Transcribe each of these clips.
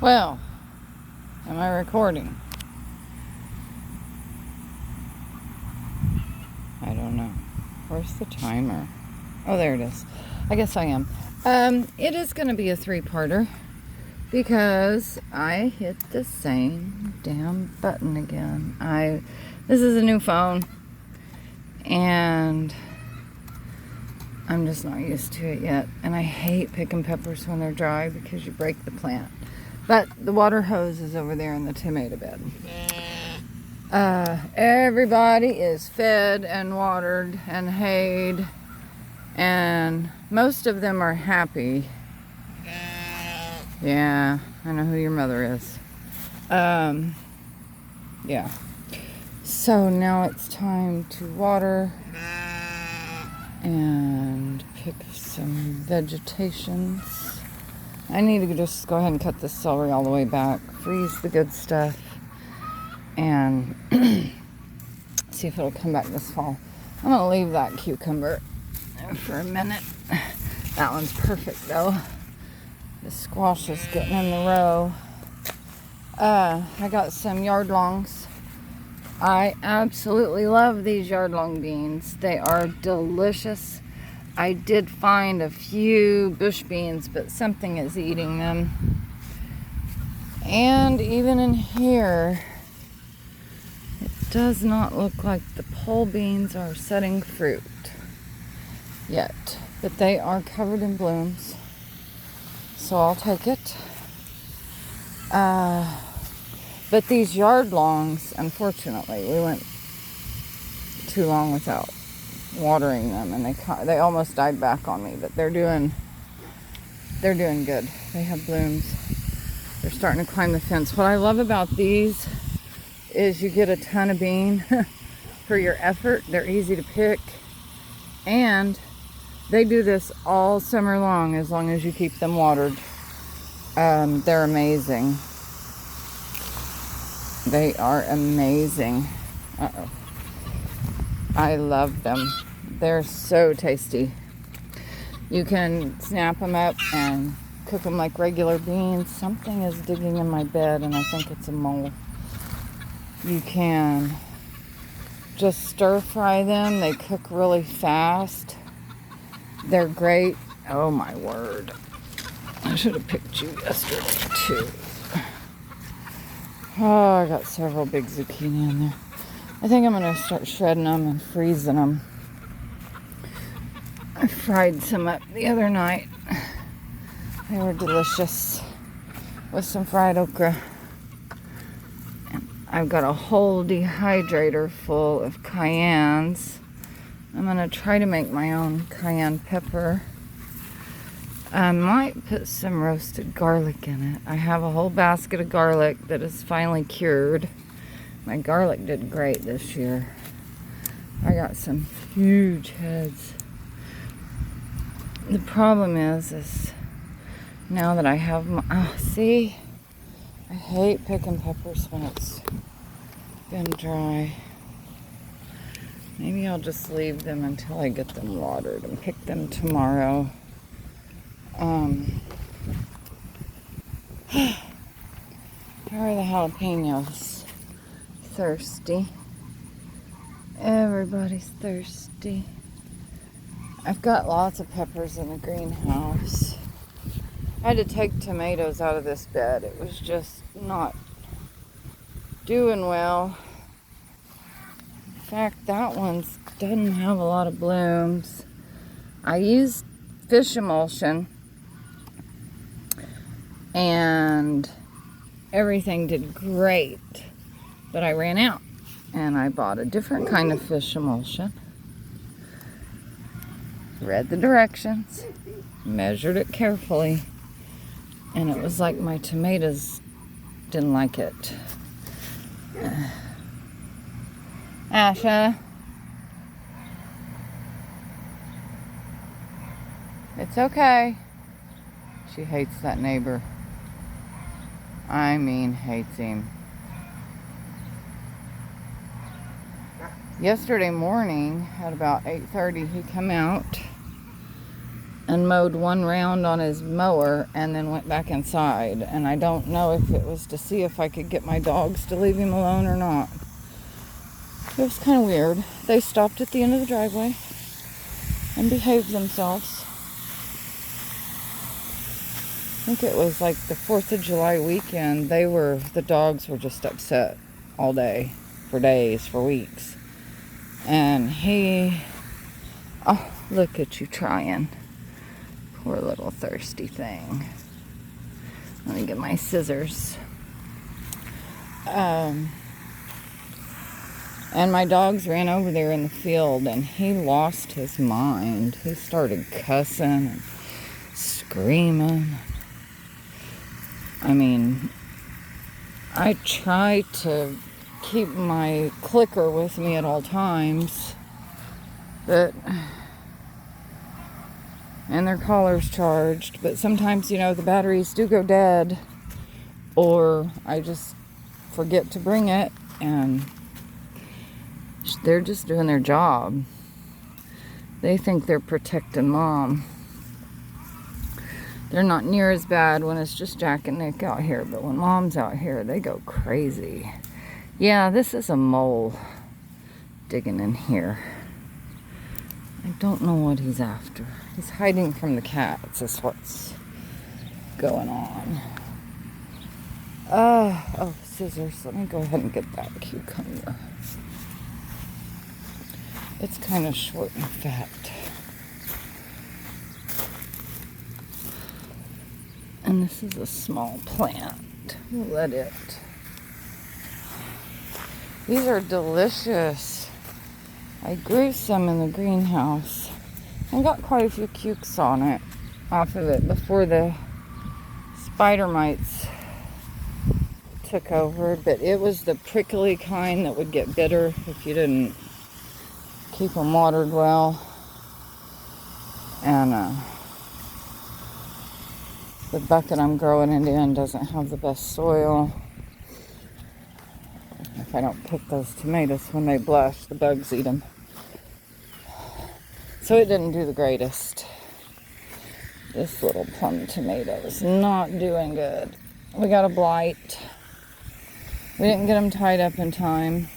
Well, am I recording? I don't know. Where's the timer? Oh, there it is. I guess I am. It is going to be a 3-parter because I hit the same damn button again. This is a new phone and I'm just not used to it yet. And I hate picking peppers when they're dry because you break the plant. But the water hose is over there in the tomato bed. Everybody is fed and watered and hayed, and most of them are happy. Yeah, I know who your mother is. Yeah. So now it's time to water and pick some vegetations. I need to just go ahead and cut this celery all the way back, freeze the good stuff, and see if it'll come back this fall. I'm going to leave that cucumber there for a minute. That one's perfect though. The squash is getting in the row. I got some yard longs. I absolutely love these yard long beans. They are delicious. I did find a few bush beans, but something is eating them. And even in here, it does not look like the pole beans are setting fruit yet. But they are covered in blooms, so I'll take it. But these yard longs, unfortunately, we went too long without watering them, and they almost died back on me, but they're doing good. They have blooms. They're starting to climb the fence. What I love about these is you get a ton of bean for your effort. They're easy to pick, and they do this all summer long as you keep them watered. They're amazing. They are amazing. I love them. They're so tasty. You can snap them up and cook them like regular beans. Something is digging in my bed, and I think it's a mole. You can just stir fry them. They cook really fast. They're great. Oh my word. I should have picked you yesterday too. Oh, I got several big zucchini in there. I think I'm going to start shredding them and freezing them. I fried some up the other night. They were delicious with some fried okra. And I've got a whole dehydrator full of cayennes. I'm going to try to make my own cayenne pepper. I might put some roasted garlic in it. I have a whole basket of garlic that is finally cured. My garlic did great this year. I got some huge heads. The problem is now that I have my, see, I hate picking peppers when it's been dry. Maybe I'll just leave them until I get them watered and pick them tomorrow. How are the jalapenos? Thirsty. Everybody's thirsty. I've got lots of peppers in the greenhouse. I had to take tomatoes out of this bed. It was just not doing well. In fact, that one doesn't have a lot of blooms. I used fish emulsion and everything did great. But I ran out, and I bought a different kind of fish emulsion. Read the directions, measured it carefully, and it was like my tomatoes didn't like it. Asha, it's okay. She hates that neighbor. I mean, hates him. Yesterday morning at about 8:30 he come out and mowed one round on his mower and then went back inside. And I don't know if it was to see if I could get my dogs to leave him alone or not. It was kind of weird. They stopped at the end of the driveway and behaved themselves. I think it was like the 4th of July weekend. The dogs were just upset all day, for days, for weeks. And oh, look at you trying. Poor little thirsty thing. Let me get my scissors. And my dogs ran over there in the field, and he lost his mind. He started cussing and screaming. I mean, I try to keep my clicker with me at all times, and their collar's charged, but sometimes, the batteries do go dead, or I just forget to bring it, and they're just doing their job. They think they're protecting Mom. They're not near as bad when it's just Jack and Nick out here, but when Mom's out here, they go crazy. Yeah, this is a mole digging in here. I don't know what he's after. He's hiding from the cats, is what's going on. Oh, scissors. Let me go ahead and get that cucumber. It's kind of short and fat. And this is a small plant. We'll let it. These are delicious. I grew some in the greenhouse and got quite a few cukes on it, off of it, before the spider mites took over. But it was the prickly kind that would get bitter if you didn't keep them watered well. And the bucket I'm growing it in doesn't have the best soil. If I don't pick those tomatoes when they blush, the bugs eat them. So it didn't do the greatest. This little plum tomato is not doing good. We got a blight. We didn't get them tied up in time.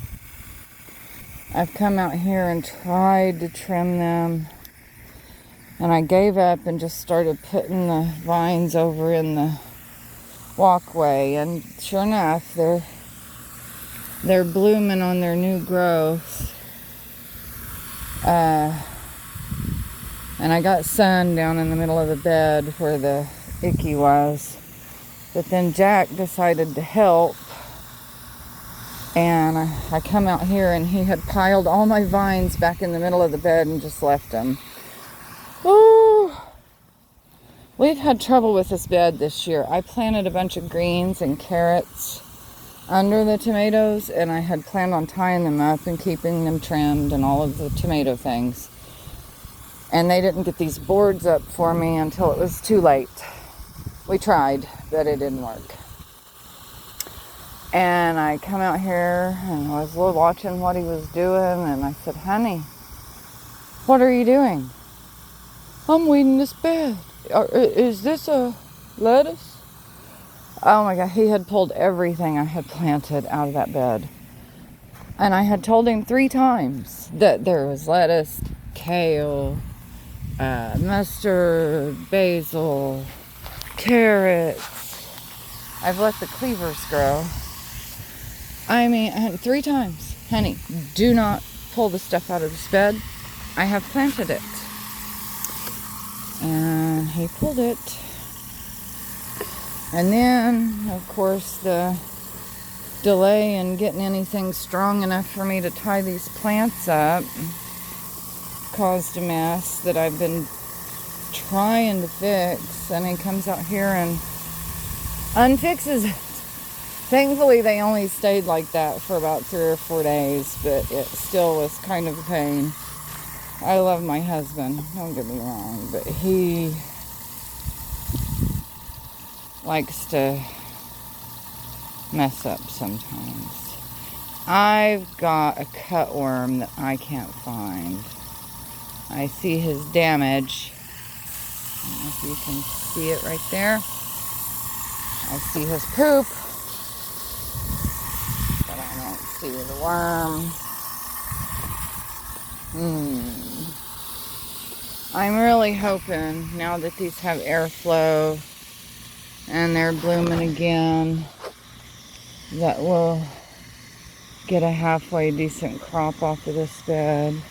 I've come out here and tried to trim them, and I gave up and just started putting the vines over in the walkway, and sure enough, they're blooming on their new growth. And I got sun down in the middle of the bed where the icky was. But then Jack decided to help, and I come out here and he had piled all my vines back in the middle of the bed and just left them. Ooh. We've had trouble with this bed this year. I planted a bunch of greens and carrots under the tomatoes, and I had planned on tying them up and keeping them trimmed and all of the tomato things. And they didn't get these boards up for me until it was too late. We tried, but it didn't work. And I come out here and I was watching what he was doing, and I said, "Honey, what are you doing?" "I'm weeding this bed." "Is this a lettuce?" Oh my God, he had pulled everything I had planted out of that bed. And I had told him 3 times that there was lettuce, kale, mustard, basil, carrots. I've let the cleavers grow. I mean, 3 times. "Honey, do not pull the stuff out of this bed. I have planted it." And he pulled it. And then, of course, the delay in getting anything strong enough for me to tie these plants up caused a mess that I've been trying to fix. And he comes out here and unfixes it. Thankfully, they only stayed like that for about 3 or 4 days, but it still was kind of a pain. I love my husband, don't get me wrong, but he likes to mess up sometimes. I've got a cutworm that I can't find. I see his damage don't know if you can see it right there. I see his poop, but I don't see the worm. I'm really hoping now that these have airflow and they're blooming again that we'll get a halfway decent crop off of this bed.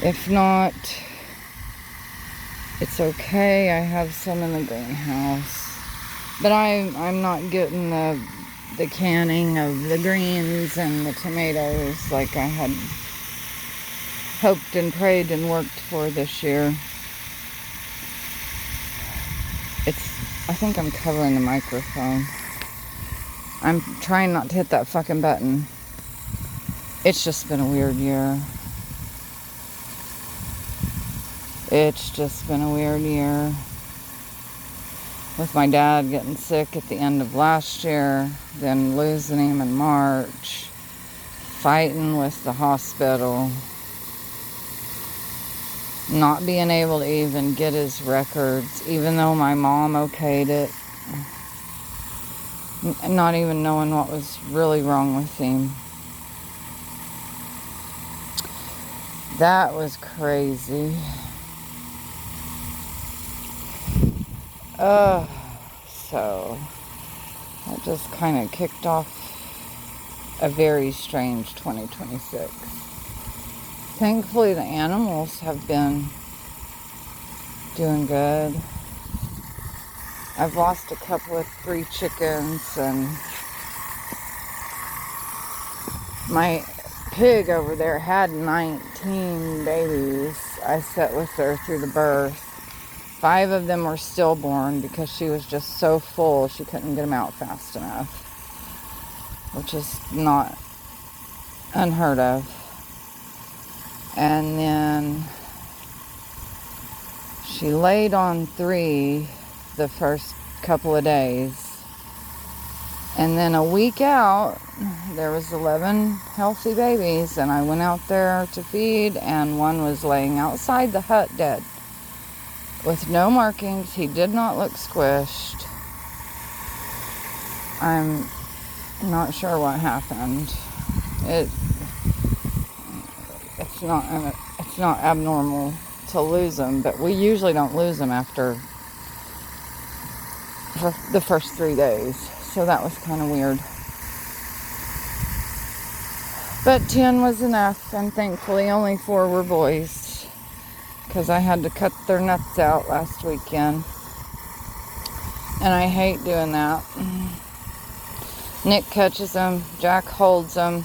If not, it's okay. I have some in the greenhouse, but I'm not getting the canning of the greens and the tomatoes like I had hoped and prayed and worked for this year. I think I'm covering the microphone. I'm trying not to hit that fucking button. It's just been a weird year. It's just been a weird year. With my dad getting sick at the end of last year, then losing him in March, fighting with the hospital, not being able to even get his records, even though my mom okayed it, not even knowing what was really wrong with him. That was crazy. So that just kind of kicked off a very strange 2026. Thankfully, the animals have been doing good. I've lost a couple of 3 chickens, and my pig over there had 19 babies. I sat with her through the birth. 5 of them were stillborn because she was just so full she couldn't get them out fast enough, which is not unheard of. And then she laid on 3 the first couple of days. And then a week out, there was 11 healthy babies, and I went out there to feed, and one was laying outside the hut dead with no markings. He did not look squished. I'm not sure what happened. It's not abnormal to lose them, but we usually don't lose them after the first 3 days. So that was kind of weird. But 10 was enough, and thankfully only 4 were boys, because I had to cut their nuts out last weekend. And I hate doing that. Nick catches them, Jack holds them,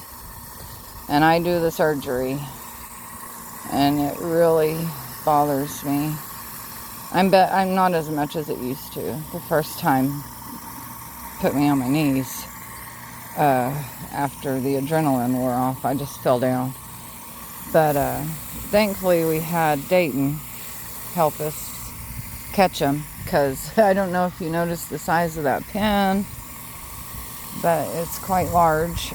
and I do the surgery. And it really bothers me. I'm not as much as it used to. The first time put me on my knees. After the adrenaline wore off, I just fell down. But thankfully we had Dayton help us catch them, because I don't know if you noticed the size of that pen, but it's quite large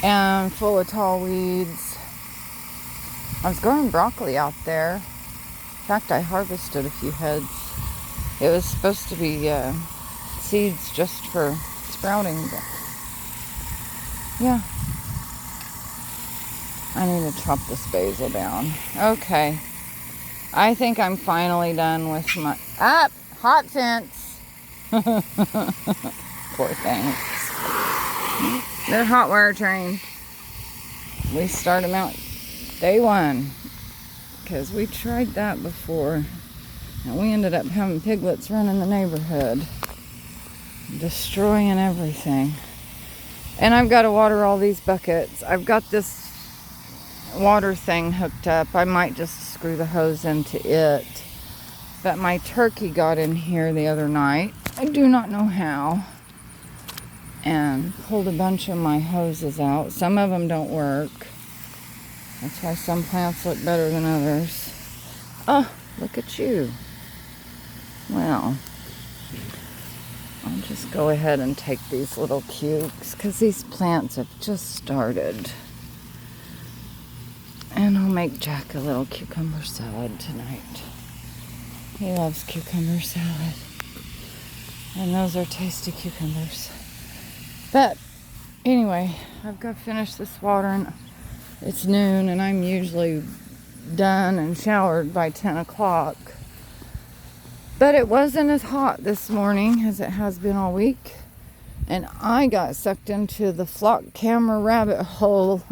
and full of tall weeds. I was growing broccoli out there. In fact, I harvested a few heads. It was supposed to be seeds just for sprouting, but yeah. I need to chop this basil down. Okay. I think I'm finally done with my... hot fence! Poor things. They're hot wire trained. We start them out day 1. Because we tried that before. And we ended up having piglets running the neighborhood. Destroying everything. And I've got to water all these buckets. I've got this water thing hooked up. I might just screw the hose into it. But my turkey got in here the other night. I do not know how. And pulled a bunch of my hoses out. Some of them don't work. That's why some plants look better than others. Oh, look at you. Well, I'll just go ahead and take these little cukes, because these plants have just started. And I'll make Jack a little cucumber salad tonight. He loves cucumber salad. And those are tasty cucumbers. But anyway, I've got to finish this water, and it's noon, and I'm usually done and showered by 10 o'clock. But it wasn't as hot this morning as it has been all week. And I got sucked into the flock camera rabbit hole.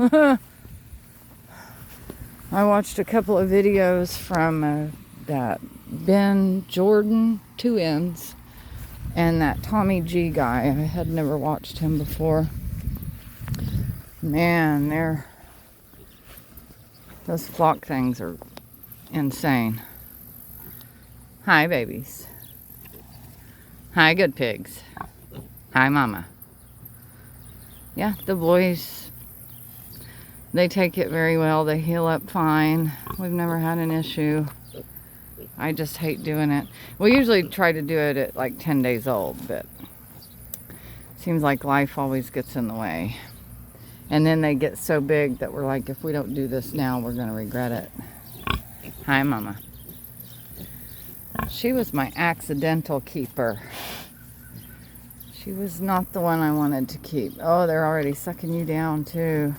I watched a couple of videos from that Ben Jordan, 2 N's, and that Tommy G guy. I had never watched him before. Man, those flock things are insane. Hi, babies. Hi, good pigs. Hi, mama. Yeah, the boys, they take it very well. They heal up fine. We've never had an issue. I just hate doing it. We usually try to do it at like 10 days old, but it seems like life always gets in the way. And then they get so big that we're like, if we don't do this now, we're going to regret it. Hi, mama. She was my accidental keeper. She was not the one I wanted to keep. Oh, they're already sucking you down too.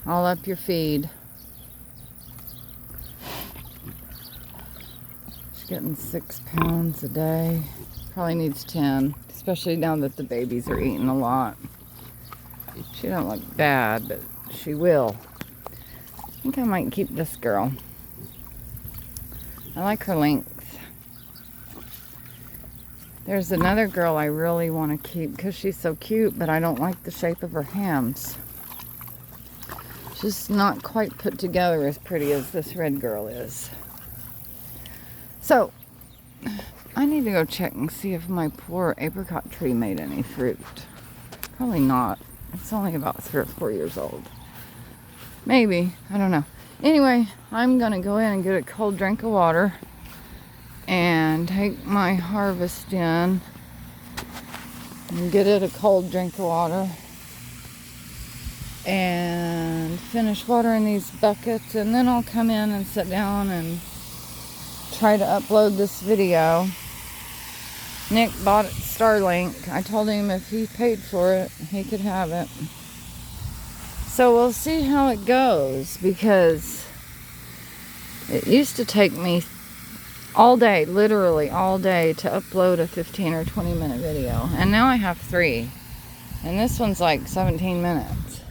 All up your feed. She's getting 6 pounds a day. Probably needs 10, especially now that the babies are eating a lot. She don't look bad, but she will. I think I might keep this girl. I like her length. There's another girl I really want to keep because she's so cute, but I don't like the shape of her hams. She's not quite put together as pretty as this red girl is. So, I need to go check and see if my poor apricot tree made any fruit. Probably not. It's only about 3 or 4 years old. Maybe. I don't know. Anyway, I'm going to go in and get a cold drink of water and take my harvest in and get it a cold drink of water and finish watering these buckets, and then I'll come in and sit down and try to upload this video. Nick bought Starlink. I told him if he paid for it, he could have it. So we'll see how it goes, because it used to take me all day, literally all day, to upload a 15 or 20 minute video. And now I have 3. And this one's like 17 minutes.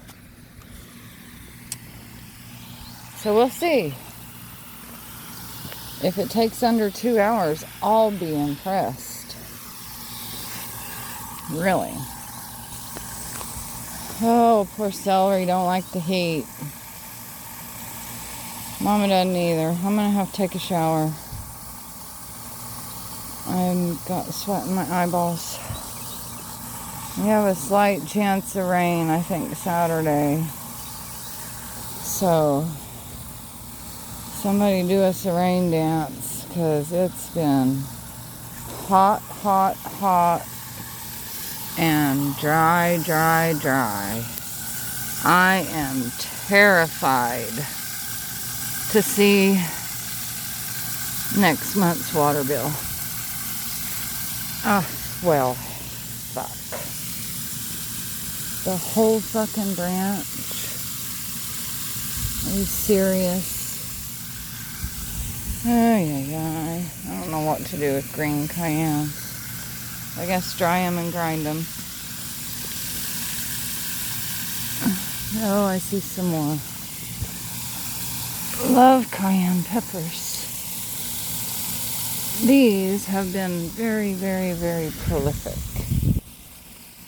So we'll see. If it takes under 2 hours, I'll be impressed. Really. Oh, poor celery, don't like the heat. Mama doesn't either. I'm gonna have to take a shower. I've got sweat in my eyeballs. We have a slight chance of rain, I think, Saturday. So, somebody do us a rain dance, because it's been hot, hot, hot, and dry, dry, dry. I am terrified to see next month's water bill. Oh, well, fuck. The whole fucking branch. Are you serious? I don't know what to do with green cayennes. I guess dry them and grind them. Oh, I see some more. Love cayenne peppers. These have been very, very, very prolific.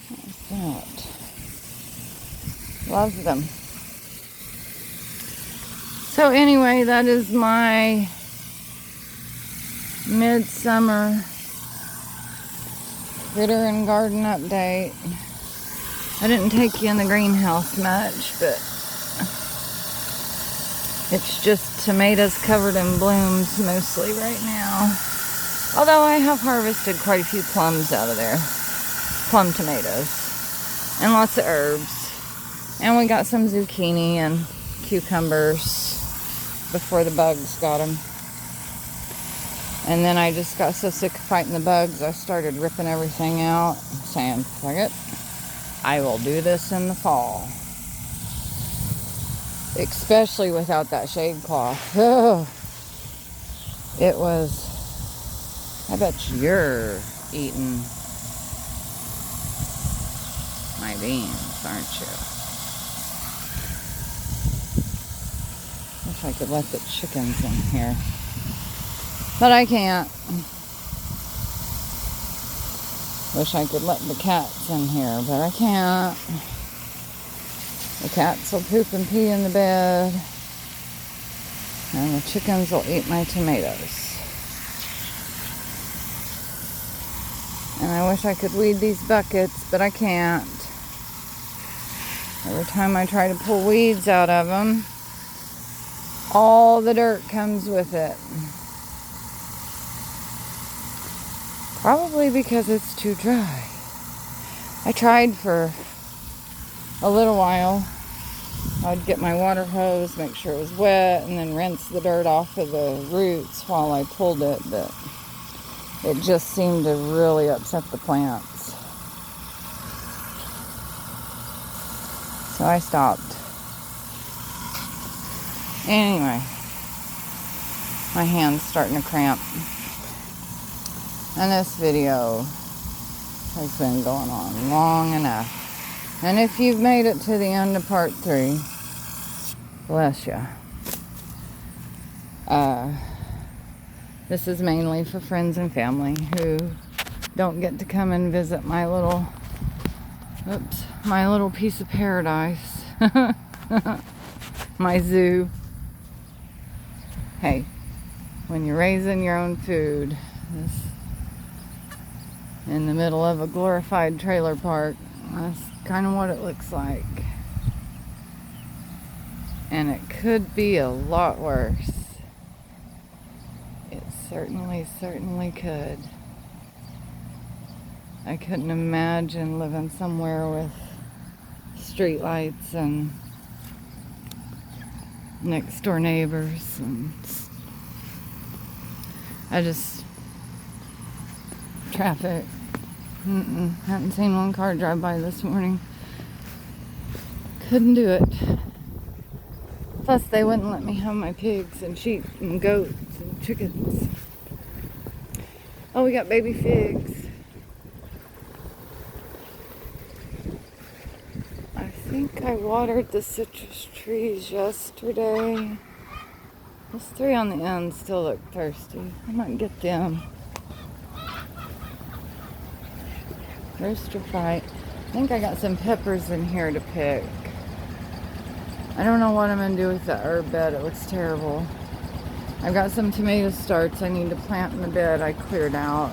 What's that? Love them. So anyway, that is my midsummer critter and garden update. I didn't take you in the greenhouse much, but it's just tomatoes covered in blooms mostly right now. Although I have harvested quite a few plums out of there. Plum tomatoes. And lots of herbs. And we got some zucchini and cucumbers. before the bugs got them. And then I just got so sick of fighting the bugs, I started ripping everything out, saying, fuck it, I will do this in the fall. Especially without that shade cloth. Ugh. It was, I bet you're eating my beans, aren't you? Wish I could let the chickens in here. But I can't. Wish I could let the cats in here, but I can't. The cats will poop and pee in the bed. And the chickens will eat my tomatoes. And I wish I could weed these buckets, but I can't. Every time I try to pull weeds out of them, all the dirt comes with it. Probably because it's too dry. I tried for a little while. I'd get my water hose, make sure it was wet, and then rinse the dirt off of the roots while I pulled it, but it just seemed to really upset the plants. So I stopped. Anyway, my hand's starting to cramp. And this video has been going on long enough. And if you've made it to the end of part 3, bless you. This is mainly for friends and family who don't get to come and visit my little piece of paradise. My zoo. Hey, when you're raising your own food in the middle of a glorified trailer park, that's kind of what it looks like. And it could be a lot worse. It certainly could. I couldn't imagine living somewhere with street lights and next door neighbors, and traffic. Hadn't seen one car drive by this morning. Couldn't do it. Plus, they wouldn't let me have my pigs and sheep and goats and chickens. Oh, we got baby figs. I think I watered the citrus trees yesterday. Those 3 on the end still look thirsty. I might get them. Rooster fight. I think I got some peppers in here to pick. I don't know what I'm going to do with the herb bed. It looks terrible. I've got some tomato starts I need to plant in the bed I cleared out.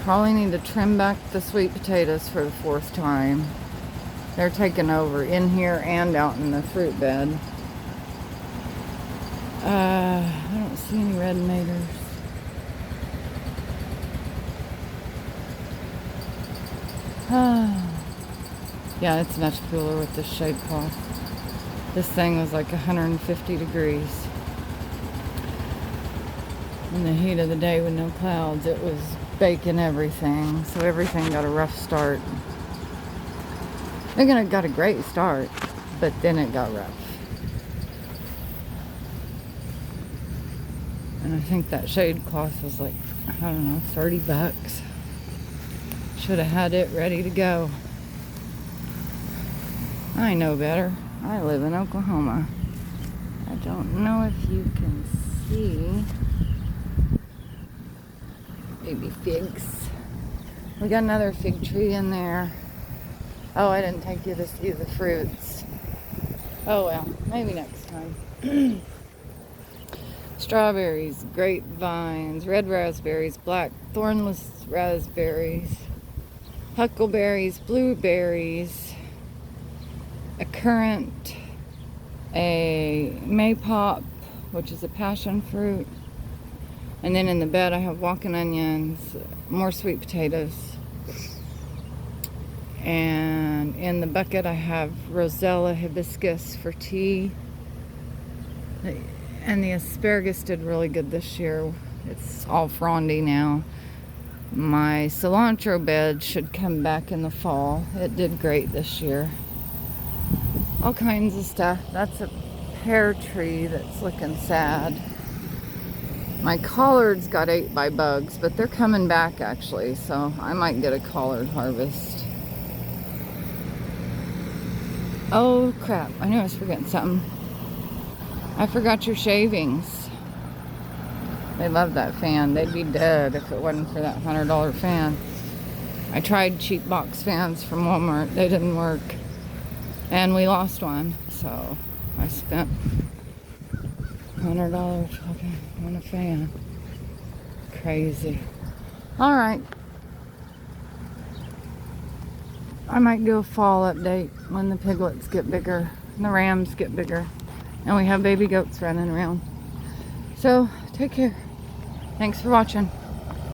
Probably need to trim back the sweet potatoes for the 4th time. They're taking over in here and out in the fruit bed. I don't see any red tomatoes. Yeah, it's much cooler with this shade cloth. This thing was like 150 degrees. In the heat of the day with no clouds, it was baking everything. So everything got a rough start. It got a great start, but then it got rough. And I think that shade cloth was like, I don't know, $30. Should have had it ready to go. I know better. I live in Oklahoma. I don't know if you can see baby figs. We got another fig tree in there. Oh, I didn't take you to see the fruits. Oh well, maybe next time. Strawberries, grapevines, red raspberries, black thornless raspberries, huckleberries, blueberries, a currant, a maypop, which is a passion fruit, and then in the bed I have walking onions, more sweet potatoes, and in the bucket I have rosella hibiscus for tea, And the asparagus did really good this year. It's all frondy now. My cilantro bed should come back in the fall. It did great this year. All kinds of stuff. That's a pear tree that's looking sad. My collards got ate by bugs, but they're coming back actually, so I might get a collard harvest. Oh crap, I knew I was forgetting something. I forgot your shavings. They love that fan. They'd be dead if it wasn't for that $100 fan. I tried cheap box fans from Walmart. They didn't work. And we lost one, so I spent $100 fucking on a fan. Crazy. Alright. I might do a fall update when the piglets get bigger and the rams get bigger and we have baby goats running around. So, take care. Thanks for watching.